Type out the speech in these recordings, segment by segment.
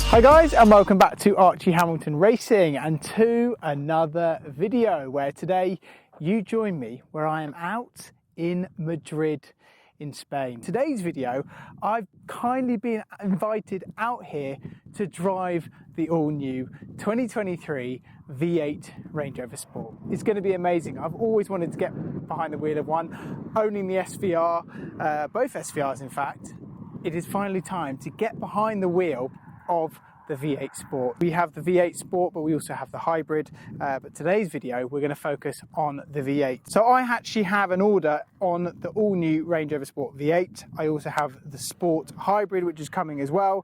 Hi guys, and welcome back to Archie Hamilton Racing and to another video where today you join me where I am out in Madrid in Spain. Today's video, I've kindly been invited out here to drive the all-new 2023 V8 Range Rover Sport. It's going to be amazing. I've always wanted to get behind the wheel of one, owning the SVR, both SVRs in fact. It is finally time to get behind the wheel of the V8 Sport. We have the V8 Sport, but we also have the hybrid. But today's video, we're going to focus on the V8. So I actually have an order on the all-new Range Rover Sport V8. I also have the Sport Hybrid, which is coming as well,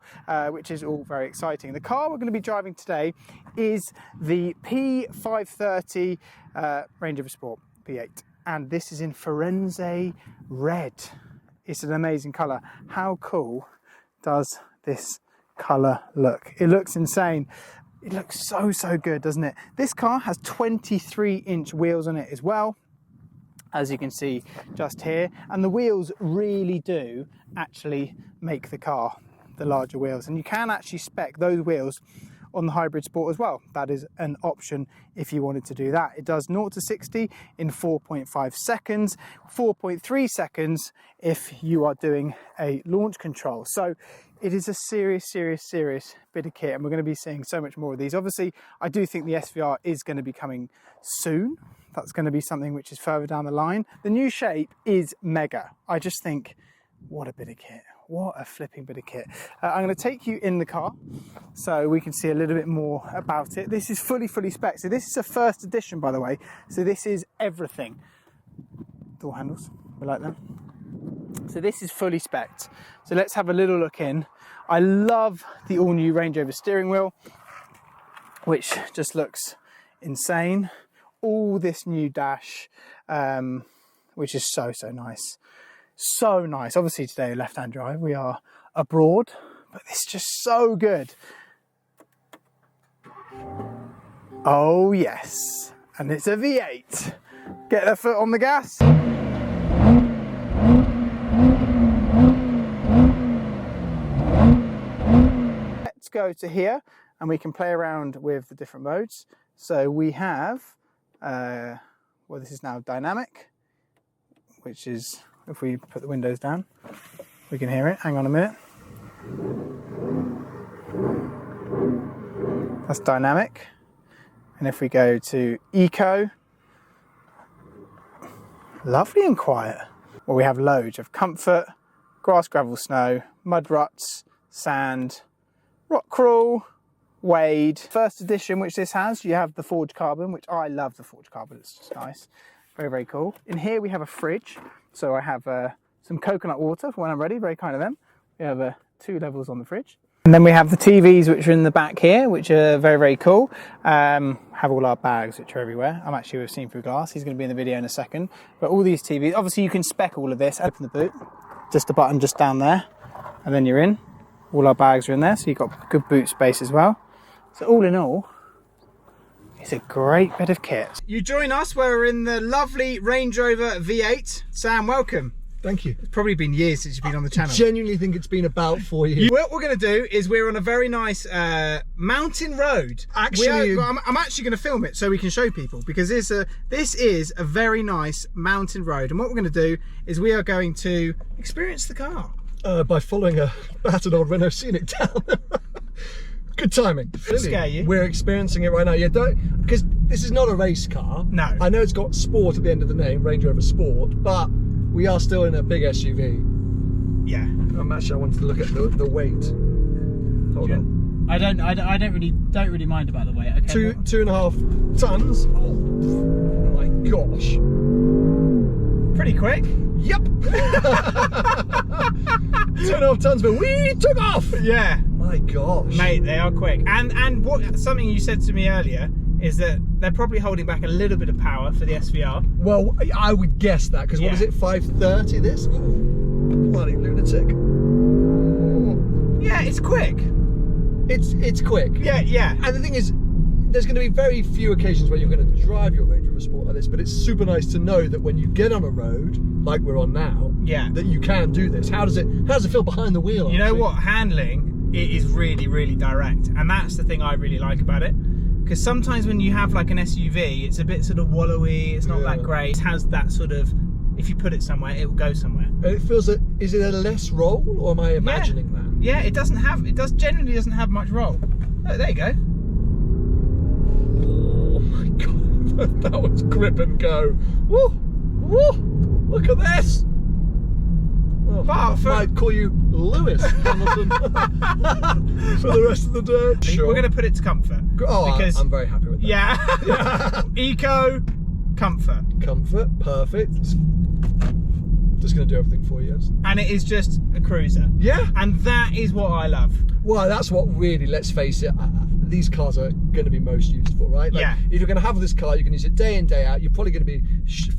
which is all very exciting. The car we're going to be driving today is the P530 Range Rover Sport V8. And this is in Firenze Red. It's an amazing colour. How cool does this colour look? It looks insane. It looks so good, doesn't it? This car has 23-inch wheels on it as well, as you can see just here, and the wheels really do actually make the car, the larger wheels, and you can actually spec those wheels on the hybrid Sport as well. That is an option if you wanted to do that. It does 0 to 60 in 4.5 seconds, 4.3 seconds if you are doing a launch control. So it is a serious bit of kit, and we're going to be seeing so much more of these. Obviously, I do think the SVR is going to be coming soon. That's going to be something which is further down the line. The new shape is mega. I just think, what a bit of kit. What a flipping bit of kit. I'm going to take you in the car so we can see a little bit more about it. This is fully spec'd. So this is a first edition, by the way. So this is everything. Door handles, we like them. So this is fully spec'd. So let's have a little look in. I love the all-new Range Rover steering wheel, which just looks insane. All this new dash, which is so nice. So nice. Obviously today left-hand drive, we are abroad, but it's just so good. Oh yes, and it's a V8. Get the foot on the gas. Let's go to here and we can play around with the different modes. So we have, well, this is now dynamic, which is, if we put the windows down, we can hear it. Hang on a minute. That's dynamic. And if we go to eco, lovely and quiet. Well, we have loads of comfort, grass, gravel, snow, mud ruts, sand, rock crawl, wade. First edition, which this has, you have the forged carbon, which I love the forged carbon. It's just nice. Very cool. In here we have a fridge. So I have some coconut water for when I'm ready, very kind of them. We have 2 levels on the fridge. And then we have the TVs which are in the back here, which are very cool. Have all our bags which are everywhere. I'm actually with Seen Through Glass. He's going to be in the video in a second. But all these TVs, obviously you can spec all of this. Open the boot, just a button just down there, and then you're in. All our bags are in there, so you've got good boot space as well. So all in all, it's a great bit of kit. You join us where we're in the lovely Range Rover V8. Sam, welcome. Thank you. It's probably been years since you've been on the channel. I genuinely think it's been about 4 years. What we're going to do is we're on a very nice mountain road. Actually, I'm actually going to film it so we can show people, because this is a very nice mountain road. And what we're going to do is we are going to experience the car. By following a battered old Renault Scenic down. Good timing. Really? Scare you? We're experiencing it right now. Yeah, because this is not a race car. No. I know it's got Sport at the end of the name, Range Rover Sport, but we are still in a big SUV. Yeah. Actually, I wanted to look at the weight. Hold on. I don't really mind about the weight. Okay. 2.5 tons. Oh my gosh. Pretty quick. Yep. 2.5 tons, but we took off. Yeah. My gosh. Mate, they are quick. And what something you said to me earlier is that they're probably holding back a little bit of power for the SVR. Well, I would guess that, because what is it, 530 this? Ooh, bloody lunatic. Yeah, it's quick. It's quick. Yeah. And the thing is, there's going to be very few occasions where you're going to drive your Range Rover Sport like this, but it's super nice to know that when you get on a road like we're on now, yeah, that you can do this. How does it feel behind the wheel? You know what, handling it is really, really direct. And that's the thing I really like about it. Because sometimes when you have like an SUV, it's a bit sort of wallowy, it's not that great. It has that sort of, if you put it somewhere, it will go somewhere. It feels that, is it a less roll, or am I imagining that? Yeah, it generally doesn't have much roll. Oh, there you go. Oh my God, that was grip and go. Woo, woo, look at this. Oh, I might call you Lewis Hamilton for the rest of the day. Sure. We're going to put it to comfort. Oh, because, I'm very happy with that. Yeah. Eco, comfort. Comfort, perfect. Just going to do everything for you. And it is just a cruiser. Yeah. And that is what I love. Well, that's what really, let's face it, these cars are going to be most used for, right? Like, yeah. If you're going to have this car, you can use it day in, day out. You're probably going to be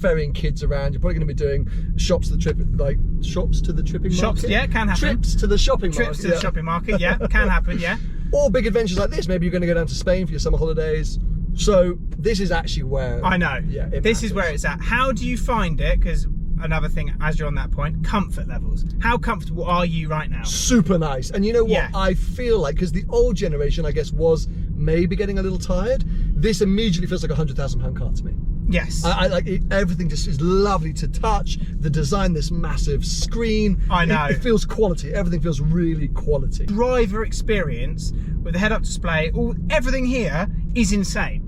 ferrying kids around. You're probably going to be doing shops to the tripping market. Yeah, can happen. Trips to the shopping market. Trips to the shopping market, yeah, can happen, yeah. Or big adventures like this. Maybe you're going to go down to Spain for your summer holidays. So this is actually where... I know. Yeah, this is where it's at. How do you find it? Because another thing, as you're on that point, comfort levels. How comfortable are you right now? Super nice. And you know what? Yeah. I feel like, because the old generation, I guess, was maybe getting a little tired. This immediately feels like a £100,000 car to me. Yes. I like it. Everything just is lovely to touch. The design, this massive screen. I know. It feels quality. Everything feels really quality. Driver experience with the head-up display, everything here is insane.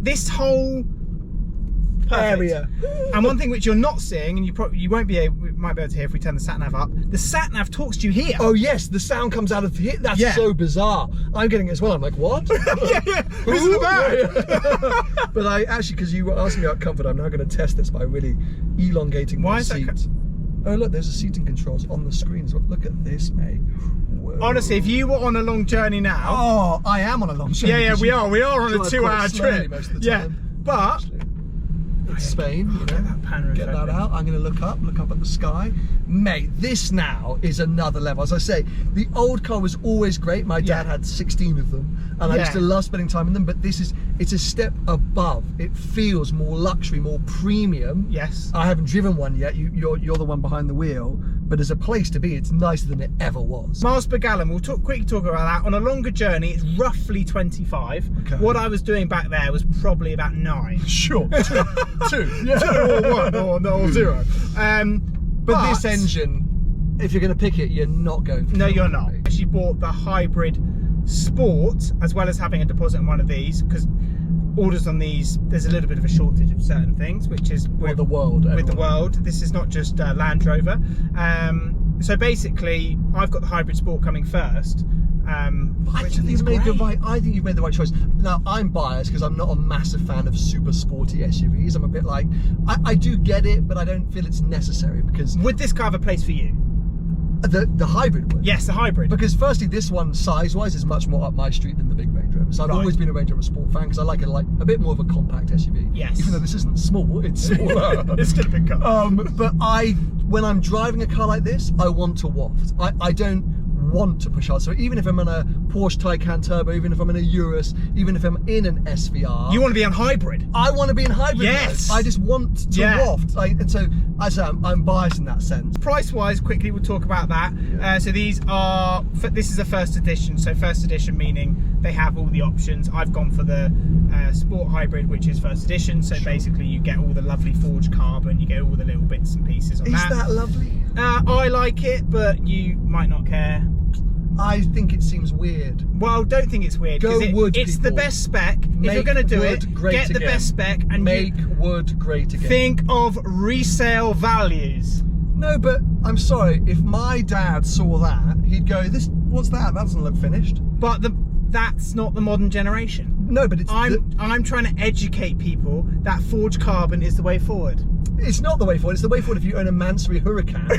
This whole area. And one thing which you're not seeing, and you might be able to hear if we turn the sat nav up. The sat nav talks to you here. Oh yes, the sound comes out of here. That's so bizarre. I'm getting it as well. I'm like, what? yeah. This is bad. But I actually, because you were asking me about comfort, I'm now going to test this by really elongating the seat. Oh look, there's a seating controls on the screen as well. Look at this, mate. Whoa. Honestly, if you were on a long journey now. Oh, I am on a long journey. Yeah, we are. We are on a 2-hour trip. Most of the time. But. It's Spain, you know, get that out. I'm going to look up at the sky. Mate, this now is another level. As I say, the old car was always great. My dad had 16 of them, and I used to love spending time in them, but it's a step above. It feels more luxury, more premium. Yes. I haven't driven one yet. You're the one behind the wheel, but as a place to be, it's nicer than it ever was. Miles per gallon, we'll quickly talk about that. On a longer journey, it's roughly 25. Okay. What I was doing back there was probably about 9. Sure. Two. Yeah. 2 or 1 or 0. But this engine, if you're going to pick it, you're not going for it. No, you're not. I actually bought the hybrid Sport as well as having a deposit on one of these, because orders on these, there's a little bit of a shortage of certain things, which is with the world. This is not just Land Rover. So basically, I've got the hybrid Sport coming first. I think you've made the right choice. Now, I'm biased because I'm not a massive fan of super sporty SUVs. I'm a bit like, I do get it, but I don't feel it's necessary, because... Would this car have a place for you? The hybrid would. Yes, the hybrid. Because firstly, this one, size-wise, is much more up my street than the big Range Rover. So I've always been a Range Rover Sport fan, because I like a bit more of a compact SUV. Yes. Even though this isn't small, it's smaller. It's still a big car. But when I'm driving a car like this, I want to waft. I don't want to push hard. So even if I'm in a Porsche Taycan Turbo, even if I'm in a Urus, even if I'm in an SVR, you want to be on hybrid. I want to be in hybrid. Yes. I just want to waft. And so I'm biased in that sense. Price wise, quickly we'll talk about that. So this is a first edition. So first edition meaning they have all the options. I've gone for the Sport Hybrid, which is first edition. So basically you get all the lovely forged carbon, you get all the little bits and pieces on that. Is that lovely? I like it, but you might not care. I think it seems weird. Well, don't think it's weird. It's the best spec. If you're going to do it, get the best spec and make wood great again. Think of resale values. No, but I'm sorry. If my dad saw that, he'd go, what's that? That doesn't look finished. But that's not the modern generation. No, but I'm trying to educate people that forged carbon is the way forward. It's not the way forward. It's the way forward if you own a Mansory Huracan.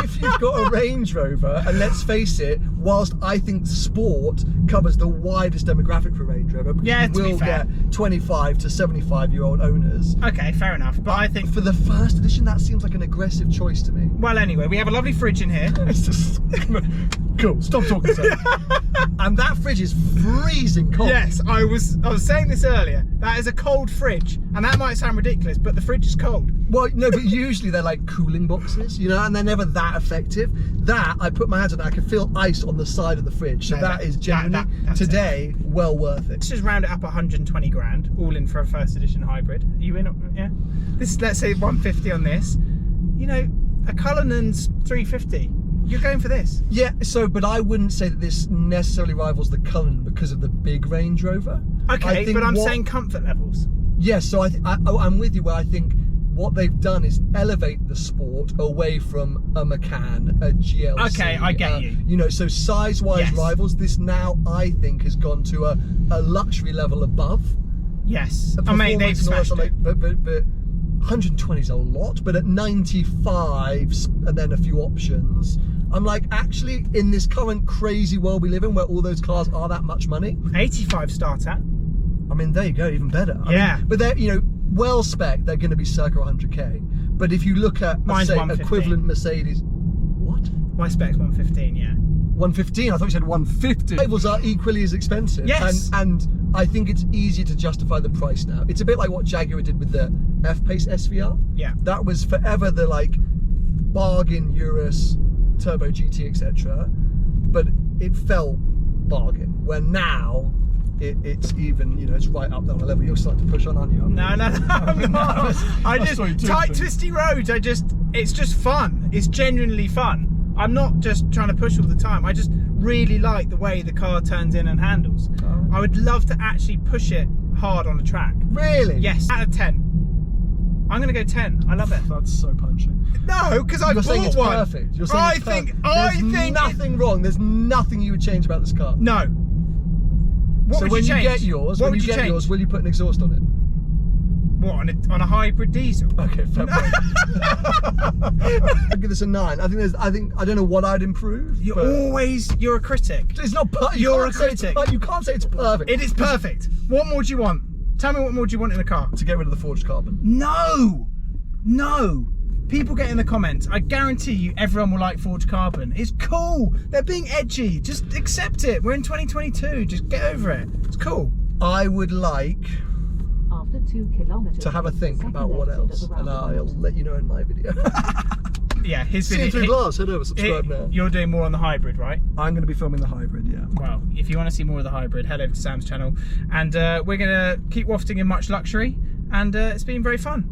If you've got a Range Rover, and let's face it, whilst I think Sport covers the widest demographic for Range Rover, because you will get 25 to 75-year-old owners. Okay, fair enough. But I think for the first edition, that seems like an aggressive choice to me. Well, anyway, we have a lovely fridge in here. It's just cool. Stop talking, sir. And that fridge is freezing cold. Yes, I was saying this earlier. That is a cold fridge, and that might sound ridiculous, but the fridge is cold. Well, no, but usually they're like cooling boxes, you know, and they're never that effective. perspective, that I put my hands on it, I can feel ice on the side of the fridge. So that is genuinely today well worth it. Let's just round it up 120 grand, all in for a first edition hybrid. Are you in? Yeah. This is, let's say 150 on this. You know, a Cullinan's 350. You're going for this. Yeah, so, but I wouldn't say that this necessarily rivals the Cullinan because of the big Range Rover. Okay, but I'm saying comfort levels. Yes, so I'm with you where I think what they've done is elevate the Sport away from a Macan, a GLC. Okay, I get you. You know, so size-wise Yes. rivals, this now, I think, has gone to a luxury level above. Yes. I mean, they've smashed it. But 120 is a lot, but at 95 and then a few options, I'm like, actually, in this current crazy world we live in where all those cars are that much money. 85 start at. I mean, there you go, even better. Yeah. I mean, but they're, you know, well spec, they're going to be circa 100k. But if you look at, Mine's say, 115. equivalent Mercedes, what? My spec's 115, yeah. 115? I thought you said 150. Rivals are equally as expensive. Yes. And I think it's easier to justify the price now. It's a bit like what Jaguar did with the F-Pace SVR. Yeah. That was forever the like bargain Urus, Turbo GT, etc. But it felt bargain. Where now it's even, you know, it's right up there on a level. You're starting to push on, aren't you? No, I'm not. I just tight, twisty roads. It's just fun. It's genuinely fun. I'm not just trying to push all the time. I just really like the way the car turns in and handles. Oh. I would love to actually push it hard on a track. Really? Yes, out of 10. I'm going to go 10. I love it. That's so punching. No, because I You're saying bought it's one. perfect. You're saying it's perfect. I think There's nothing wrong. There's nothing you would change about this car. No. What So would when you you change? get yours, What when would you get change? yours, will you put an exhaust on it? What, on a hybrid diesel? Okay, fair point. I'd give this a 9. I don't know what I'd improve. You're a critic. It's not perfect. You're a critic. You can't say it's perfect. It is perfect. What more do you want? Tell me what more do you want in a car? To get rid of the forged carbon. No! No! People get in the comments. I guarantee you everyone will like forged carbon. It's cool. They're being edgy. Just accept it. We're in 2022. Just get over it. It's cool. I would like After 2 kilometers to have a think about what else, and I'll let you know in my video. Yeah, his See video. you through glass. Head over, subscribe now. You're doing more on the hybrid, right? I'm going to be filming the hybrid, yeah. Well, if you want to see more of the hybrid, head over to Sam's channel. And we're going to keep wafting in much luxury. And it's been very fun.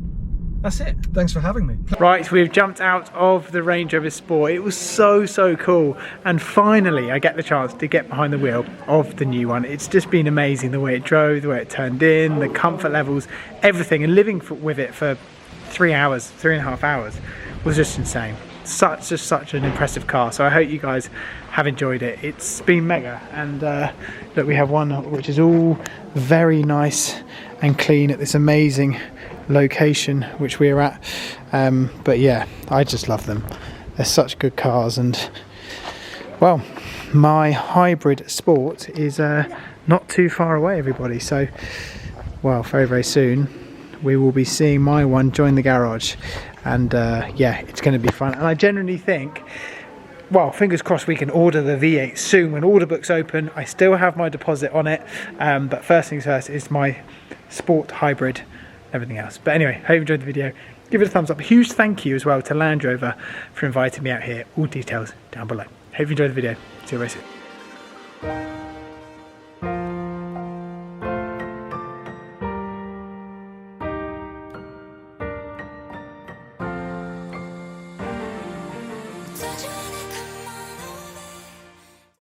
That's it. Thanks for having me. Right, we've jumped out of the Range Rover Sport. It was so cool. And finally, I get the chance to get behind the wheel of the new one. It's just been amazing, the way it drove, the way it turned in, the comfort levels, everything. And living with it for 3.5 hours was just insane. Just such an impressive car. So I hope you guys have enjoyed it. It's been mega. And look, we have one which is all very nice and clean at this amazing location which we're at, but yeah, I just love them. They're such good cars. And well, my hybrid Sport is not too far away, everybody. So well, very soon we will be seeing my one join the garage. And yeah, it's going to be fun. And I genuinely think, well, fingers crossed we can order the V8 soon when order books open. I still have my deposit on it, but first things first is my Sport hybrid, everything else. But anyway, hope you enjoyed the video. Give it a thumbs up. A huge thank you as well to Land Rover for inviting me out here. All details down below. Hope you enjoyed the video. See you very soon.